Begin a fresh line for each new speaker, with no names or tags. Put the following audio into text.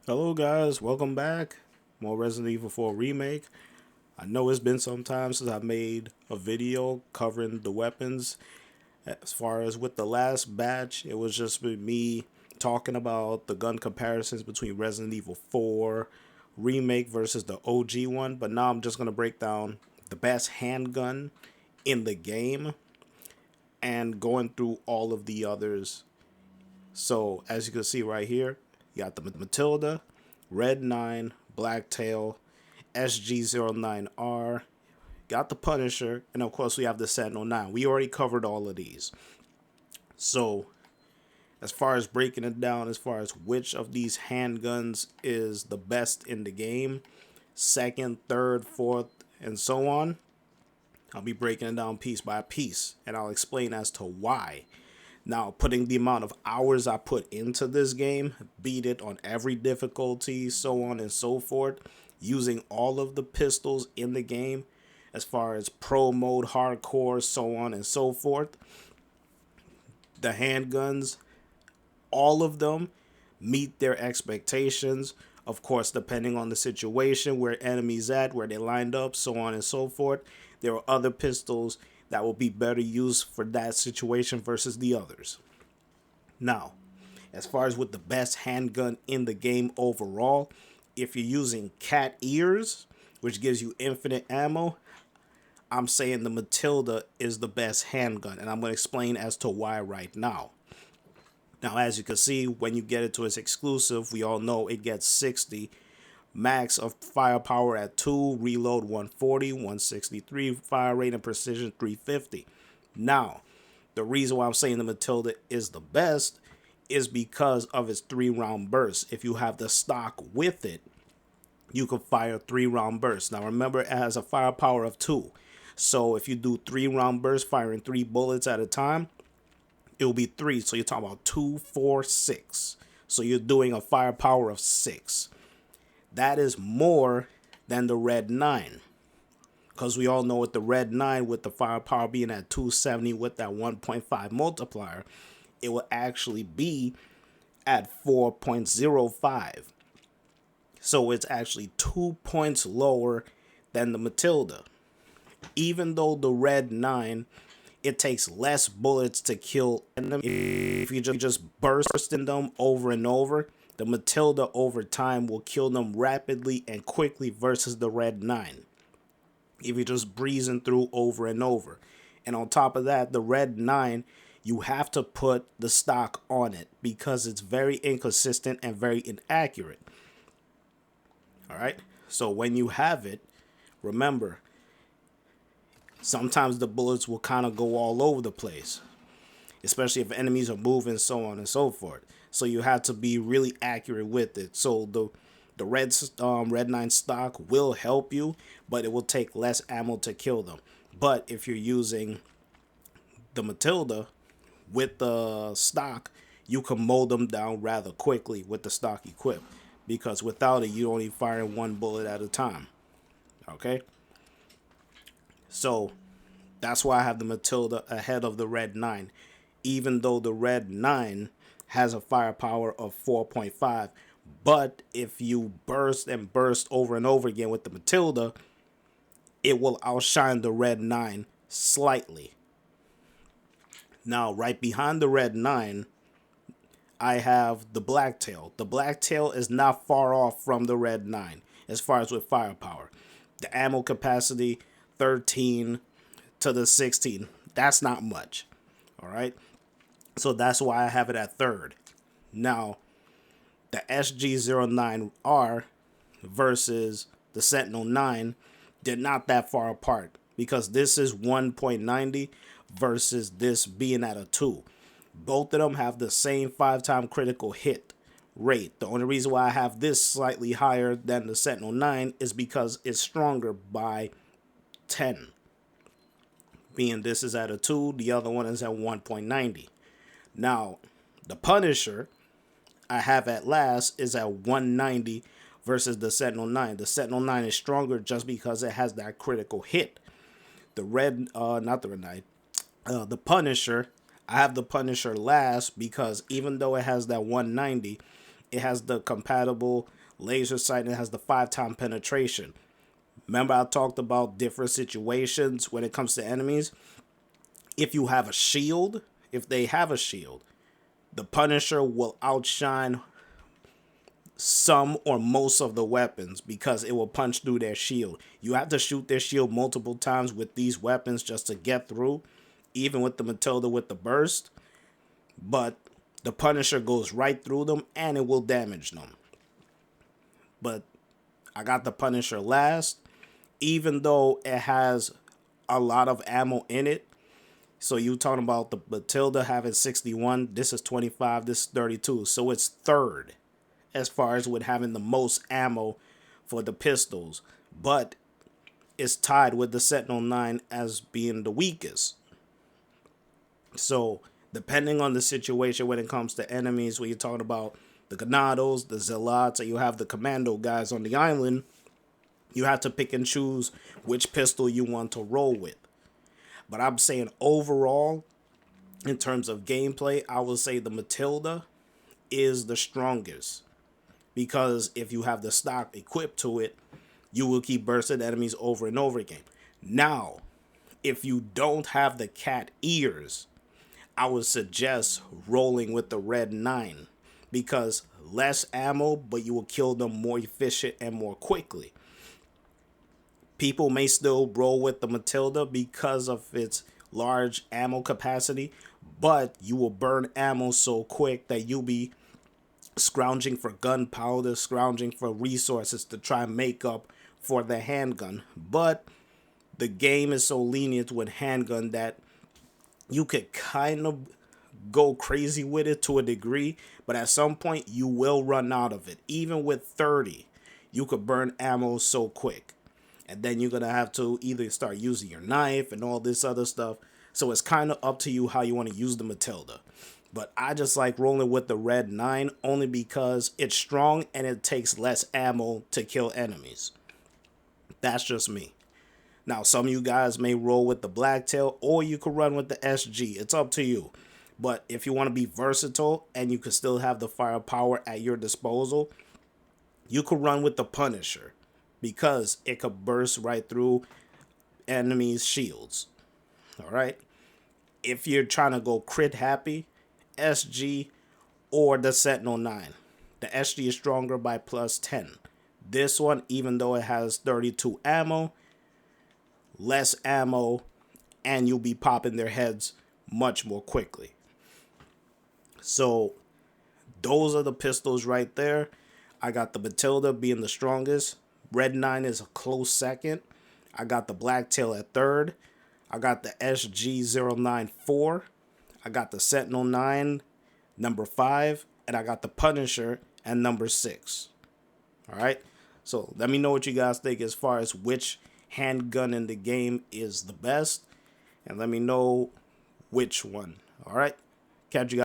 Hello guys, welcome back. More Resident Evil 4 Remake. I know it's been some time since I made a video covering the weapons. As far as with the last batch, it was just with me talking about the gun comparisons between Resident Evil 4 Remake versus the OG one. But now I'm just going to break down the best handgun in the game and going through all of the others. So as you can see right here, you got the Matilda, Red 9, Blacktail, SG09R, got the Punisher, and of course we have the Sentinel 9. We already covered all of these. So as far as breaking it down, as far as which of these handguns is the best in the game, second, third, fourth, and so on, I'll be breaking it down piece by piece, and I'll explain as to why. Now, putting the amount of hours I put into this game, beat it on every difficulty, so on and so forth, using all of the pistols in the game, as far as pro mode, hardcore, so on and so forth. The handguns, all of them meet their expectations. Of course, depending on the situation, where enemies at, where they lined up, so on and so forth. There are other pistols that will be better used for that situation versus the others. Now, as far as with the best handgun in the game overall, if you're using cat ears, which gives you infinite ammo, I'm saying the Matilda is the best handgun, and I'm going to explain as to why right now. Now, as you can see, when you get it to its exclusive, we all know it gets 60 max of firepower at 2, reload 140, 163, fire rate and precision 350. Now, the reason why I'm saying the Matilda is the best is because of its 3-round burst. If you have the stock with it, you can fire 3-round bursts. Now remember, it has a firepower of 2. So if you do 3-round bursts firing 3 bullets at a time, it will be 3. So you're talking about 2, 4, 6. So you're doing a firepower of 6. That is more than the Red 9. Because we all know with the Red 9, with the firepower being at 270 with that 1.5 multiplier, it will actually be at 4.05. So it's actually 2 points lower than the Matilda. Even though the Red 9, it takes less bullets to kill them. If you just burst in them over and over, the Matilda over time will kill them rapidly and quickly versus the Red 9. If you're just breezing through over and over. And on top of that, the Red 9, you have to put the stock on it because it's very inconsistent and very inaccurate. Alright? So when you have it, remember, sometimes the bullets will kind of go all over the place, especially if enemies are moving, so on and so forth. So you have to be really accurate with it. So the Red 9 stock will help you, but it will take less ammo to kill them. But if you're using the Matilda with the stock, you can mow them down rather quickly with the stock equipped, because without it, you're only firing 1 bullet at a time. Okay? So that's why I have the Matilda ahead of the Red 9. Even though the Red 9 has a firepower of 4.5. But if you burst and burst over and over again with the Matilda, it will outshine the Red 9 slightly. Now, right behind the Red 9, I have the Blacktail. The Blacktail is not far off from the Red 9 as far as with firepower. The ammo capacity, 13 to the 16. That's not much. All right. So that's why I have it at third. Now, the SG09R versus the Sentinel 9, they're not that far apart because this is 1.90 versus this being at a 2. Both of them have the same 5-time critical hit rate. The only reason why I have this slightly higher than the Sentinel 9 is because it's stronger by 10. Being this is at a 2, the other one is at 1.90. Now, the Punisher I have at last is at 190 versus the Sentinel 9. The Sentinel 9 is stronger just because it has that critical hit. The not the Red 9, the Punisher, I have the Punisher last because even though it has that 190, it has the compatible laser sight, and it has the 5-time penetration. Remember I talked about different situations when it comes to enemies. If you have a shield, if they have a shield, the Punisher will outshine some or most of the weapons because it will punch through their shield. You have to shoot their shield multiple times with these weapons just to get through, even with the Matilda with the burst. But the Punisher goes right through them and it will damage them. But I got the Punisher last, even though it has a lot of ammo in it. So you talking about the Matilda having 61, this is 25, this is 32. So it's third as far as with having the most ammo for the pistols. But it's tied with the Sentinel 9 as being the weakest. So depending on the situation when it comes to enemies, when you're talking about the Ganados, the Zealots, and you have the Commando guys on the island, you have to pick and choose which pistol you want to roll with. But I'm saying overall, in terms of gameplay, I would say the Matilda is the strongest. Because if you have the stock equipped to it, you will keep bursting enemies over and over again. Now, if you don't have the cat ears, I would suggest rolling with the Red 9. Because less ammo, but you will kill them more efficient and more quickly. People may still roll with the Matilda because of its large ammo capacity, but you will burn ammo so quick that you'll be scrounging for gunpowder, scrounging for resources to try and make up for the handgun. But the game is so lenient with handgun that you could kind of go crazy with it to a degree, but at some point you will run out of it. Even with 30, you could burn ammo so quick. And then you're going to have to either start using your knife and all this other stuff. So it's kind of up to you how you want to use the Matilda. But I just like rolling with the Red 9 only because it's strong and it takes less ammo to kill enemies. That's just me. Now, some of you guys may roll with the Blacktail or you could run with the SG. It's up to you. But if you want to be versatile and you can still have the firepower at your disposal, you could run with the Punisher because it could burst right through enemies' shields. All right. If you're trying to go crit happy, SG or the Sentinel 9. The SG is stronger by plus 10. This one, even though it has 32 ammo, less ammo, and you'll be popping their heads much more quickly. So those are the pistols right there. I got the Matilda being the strongest. Red 9 is a close second. I got the Blacktail at third. I got the SG-094. I got the Sentinel 9, number 5. And I got the Punisher at number 6. Alright? So let me know what you guys think as far as which handgun in the game is the best. And let me know which one. Alright? Catch you guys.